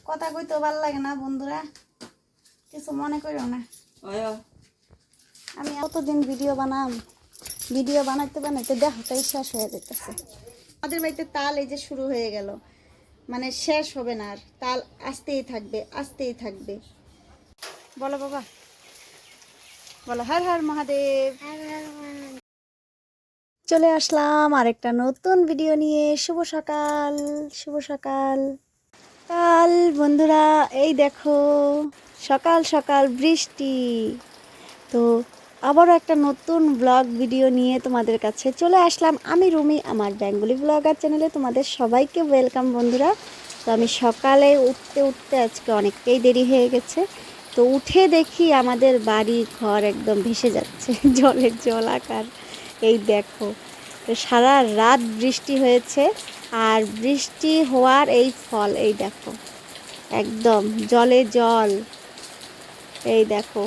কথা কইতে ভালো লাগে না বন্ধুরা, কিছু মনে করো না। আমি কতদিন ভিডিও বানাইতে বানাইতে দেখাটাই শেষ হয়ে যেতেছে। আমাদের বাড়িতে তাল এই যে শুরু হয়ে গেল, মানে শেষ হবে না আর, তাল আসতেই থাকবে আসতেই থাকবে। বলো বাবা, বলো হর হর মহাদেব। চলে আসলাম আরেকটা নতুন ভিডিও নিয়ে। শুভ সকাল, শুভ সকাল। কাল বন্ধুরা এই দেখো সকাল সকাল বৃষ্টি। তো আবারও একটা নতুন ব্লগ ভিডিও নিয়ে তোমাদের কাছে চলে আসলাম। আমি রুমি, আমার বেঙ্গলি ব্লগার চ্যানেলে তোমাদের সবাইকে ওয়েলকাম বন্ধুরা। তো আমি সকালে উঠতে আজকে অনেকটাই দেরি হয়ে গেছে। তো উঠে দেখি আমাদের বাড়ি ঘর একদম ভেসে যাচ্ছে জলের জলাকার। এই দেখো, তো সারা রাত বৃষ্টি হয়েছে, আর বৃষ্টি হওয়ার এই ফল এই দেখো, একদম জলে জল। এই দেখো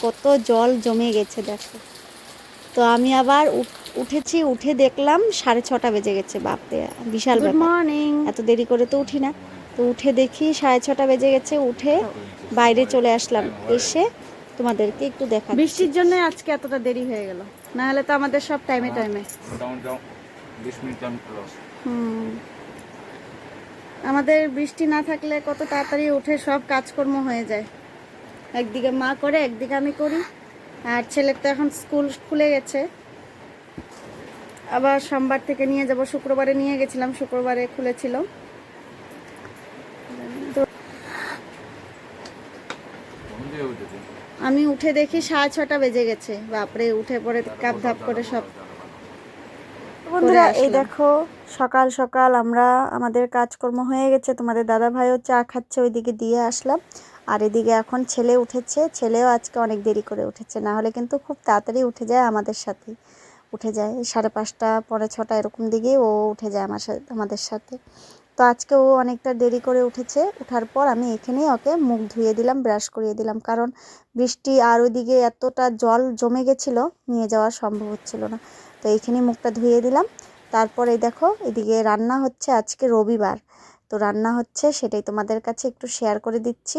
কত জল জমে গেছে দেখো। তো আমি আবার উঠেছি, উঠে দেখলাম 6:30 বেজে গেছে। বাপরে বিশাল ব্যাপার, মর্নিং। এত দেরি করে তো উঠি না। তো উঠে দেখি 6:30 বেজে গেছে। উঠে বাইরে চলে আসলাম, এসে তোমাদেরকে একটু দেখা। বৃষ্টির জন্য আজকে এতটা দেরি হয়ে গেল, না হলে তো আমাদের সব টাইমে টাইমে। আমাদের বৃষ্টি না থাকলে কত তাড়াতাড়ি উঠে সব কাজকর্ম হয়ে যায়। একদিকে মা করে, একদিকে আমি করি। আর ছেলের তো এখন স্কুল খুলে গেছে, আবার সোমবার থেকে নিয়ে যাব। শুক্রবারে নিয়ে গেছিলাম, শুক্রবারে খুলেছিল। তো আমি উঠে দেখি 6:30 বেজে গেছে। বাপরে, উঠে পড়ে কাপ ধাপ করে সব। বন্ধুরা এই দেখো সকাল সকাল আমরা, আমাদের কাজকর্ম হয়ে গেছে। তোমাদের দাদা ভাইও চা খাচ্ছে, ওইদিকে দিয়ে আসলাম। আর এদিকে এখন ছেলে উঠেছে, ছেলেও আজকে অনেক দেরি করে উঠেছে, না হলে কিন্তু খুব তাড়াতাড়ি উঠে যায় আমাদের সাথে। উঠে যায় 5:30 পৌনে 6 এরকম দিকে ও উঠে যায় আমাদের সাথে। তো আজকে ও অনেকটা দেরি করে উঠেছে। ওঠার পর আমি এখানেই ওকে মুখ ধুয়ে দিলাম, ব্রাশ করিয়ে দিলাম, কারণ বৃষ্টি আর ওইদিকে এতটা জল জমে গেছিলো, নিয়ে যাওয়া সম্ভব হচ্ছিল না। তো এইখানেই মুখটা ধুয়ে দিলাম। তারপর এই দেখো এদিকে রান্না হচ্ছে, আজকে রবিবার। তো রান্না হচ্ছে, সেটাই তোমাদের কাছে একটু শেয়ার করে দিচ্ছি,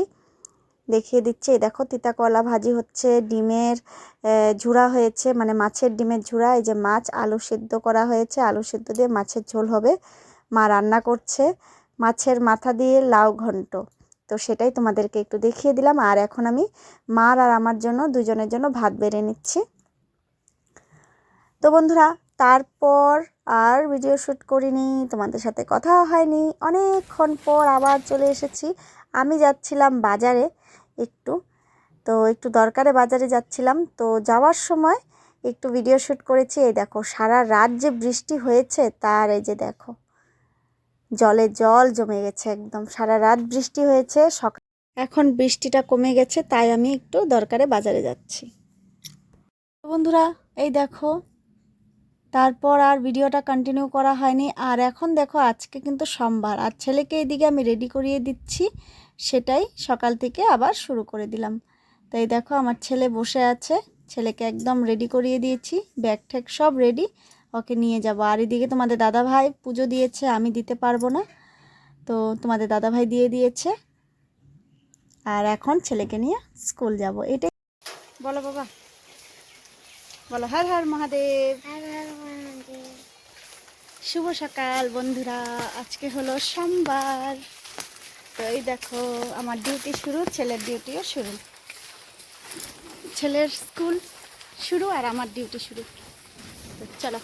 দেখিয়ে দিচ্ছি। এই দেখো তিতা কলা ভাজি হচ্ছে, ডিমের ঝুড়া হয়েছে, মানে মাছের ডিমের ঝুড়া। এই যে মাছ, আলু সিদ্ধ করা হয়েছে, আলু সিদ্ধ দিয়ে মাছের ঝোল হবে। মা রান্না করছে মাছের মাথা দিয়ে লাউ ঘন্ট। তো সেটাই তোমাদেরকে একটু দেখিয়ে দিলাম। আর এখন আমি মার আর আমার জন্য, দুজনের জন্য ভাত বেড়ে নিচ্ছি। তো বন্ধুরা তারপর আর ভিডিও শ্যুট করিনি, তোমাদের সাথে কথা হয়নি, অনেকক্ষণ পর আবার চলে এসেছি। আমি যাচ্ছিলাম বাজারে একটু দরকারে বাজারে যাচ্ছিলাম। তো যাওয়ার সময় একটু ভিডিও শ্যুট করেছি। এই দেখো সারা রাত যে বৃষ্টি হয়েছে, তার এই যে দেখো জলে জল জমে গেছে একদম। সারা রাত বৃষ্টি হয়েছে, এখন বৃষ্টিটা কমে গেছে, তাই আমি একটু দরকারে বাজারে যাচ্ছি। বন্ধুরা এই দেখো, তারপর আর ভিডিওটা কন্টিনিউ করা হয়নি। আর এখন দেখো আজকে কিন্তু সোমবার, আর ছেলেকে এদিকে আমি রেডি করিয়ে দিচ্ছি, সেটাই সকাল থেকে আবার শুরু করে দিলাম। তাই দেখো আমার ছেলে বসে আছে, ছেলেকে একদম রেডি করিয়ে দিয়েছি, ব্যাগ ঠ্যাগ সব রেডি, ওকে নিয়ে যাব। আর এদিকে তোমাদের দাদাভাই পুজো দিয়েছে, আমি দিতে পারবো না, তো তোমাদের দাদাভাই দিয়ে দিয়েছে। আর এখন ছেলেকে নিয়ে স্কুল যাব, এটাই। বলো বাবা, বলো হর হর মহাদেব। শুভ সকাল বন্ধুরা, আজকে হলো সোমবার। তো এই দেখো আমার ডিউটি শুরু, ছেলের ডিউটিও শুরু। ছেলের স্কুল শুরু আর আমার ডিউটি শুরু। তো চলো।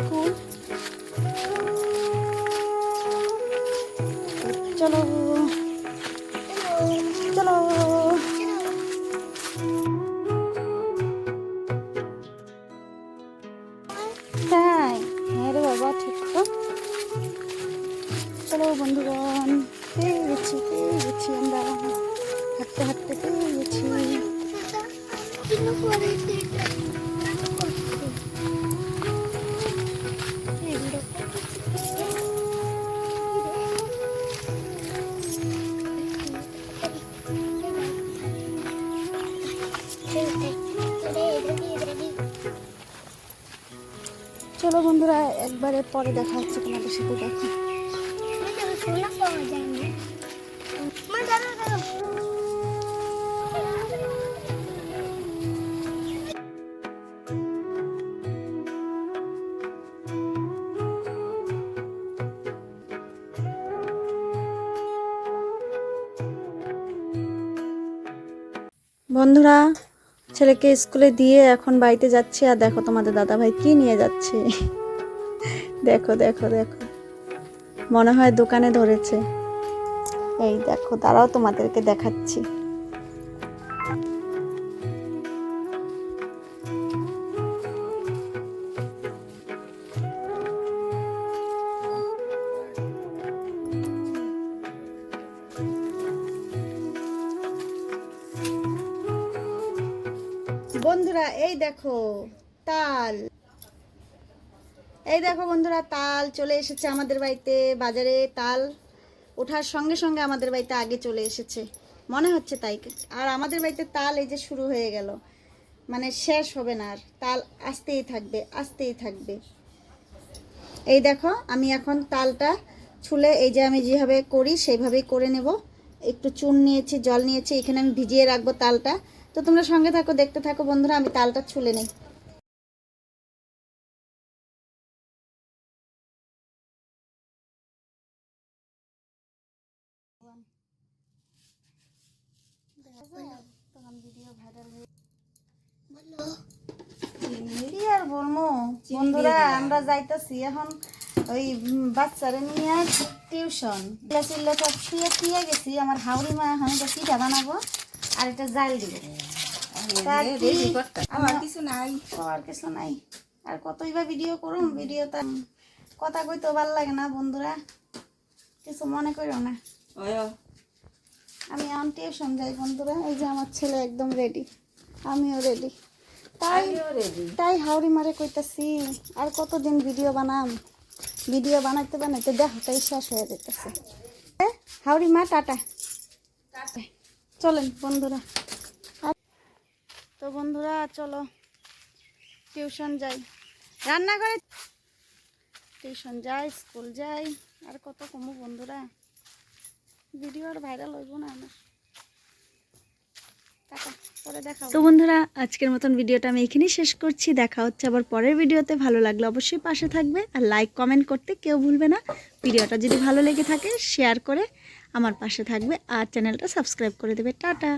স্কুল। চলো চলো। তাই হ্যাঁ রে বাবা, ঠিক তো। চলো বন্ধুগণ, পেয়ে গেছি আমরা, হাঁটতে হাঁটতে পেয়ে গেছি। চলো বন্ধুরা, একবারে পরে দেখা হচ্ছে তোমাদের সাথে। দেখো বন্ধুরা, ছেলেকে স্কুলে দিয়ে এখন বাড়িতে যাচ্ছে। আর দেখো তোমাদের দাদা ভাই কি নিয়ে যাচ্ছে। দেখো দেখো দেখো, মনে হয় দোকানে ধরেছে। এই দেখো, দাঁড়াও তোমাদেরকে দেখাচ্ছি। বন্ধুরা এই দেখো তাল, এই দেখো বন্ধুরা, তাল চলে এসেছে আমাদের বাড়িতে। বাজারে তাল ওঠার সঙ্গে সঙ্গে আমাদের বাড়িতে আগে চলে এসেছে, মনে হচ্ছে তাই। আর আমাদের বাড়িতে তাল এই যে শুরু হয়ে গেল, মানে শেষ হবে না আর, তাল আসতেই থাকবে আসতেই থাকবে। এই দেখো, আমি এখন তালটা ছুলে, এই যে আমি যেভাবে করি সেইভাবেই করে নেব। একটু চুন নিয়েছি, জল নিয়েছি, এখানে আমি ভিজিয়ে রাখবো তালটা। তো তোমরা সঙ্গে থাকো, দেখতে থাকো বন্ধুরা, আমি তালটা ছুলে নেই। আর বলবো বন্ধুরা, আমরা যাইতেছি এখন ওই বাচ্চারা নিয়ে টিউশন। চিল্লা সব শুয়ে গেছি। আমার হাউরি মা এখন এটা পিঠা বানাবো আর এটা জাল দিব। আমার কিছু নাই, আর কিছু নাই। আর কতই বা ভিডিও করুন, ভিডিওটা কথা কইতে ভালো লাগে না বন্ধুরা, কিছু মনে করো না। আমি এখন টিউশন যাই বন্ধুরা। এই যে আমার ছেলে একদম রেডি, আমিও রেডি। তাই হাওড়ি মারে কইতাছি, আর কতদিন ভিডিও বানাম, ভিডিও বানাইতে বানাইতে দেখাটাই শেষ হয়ে যেতেছে। হাওড়ি মা টাটা, চলেন বন্ধুরা। তো বন্ধুরা চলো টিউশন যাই, রান্না করে টিউশন যাই, স্কুল যাই। আর কত কমু বন্ধুরা, ভিডিও আর ভাইরাল হইব না আমার। তো বন্ধুরা, আজকের মতন ভিডিওটা আমি এখানেই শেষ করছি। দেখা হচ্ছে আবার পরের ভিডিওতে। ভালো লাগলে অবশ্যই পাশে থাকবে, আর লাইক কমেন্ট করতে কেউ ভুলবে না। ভিডিওটা যদি ভালো লেগে থাকে শেয়ার করে আমার পাশে থাকবে, আর চ্যানেলটা সাবস্ক্রাইব করে দেবে। টাটা।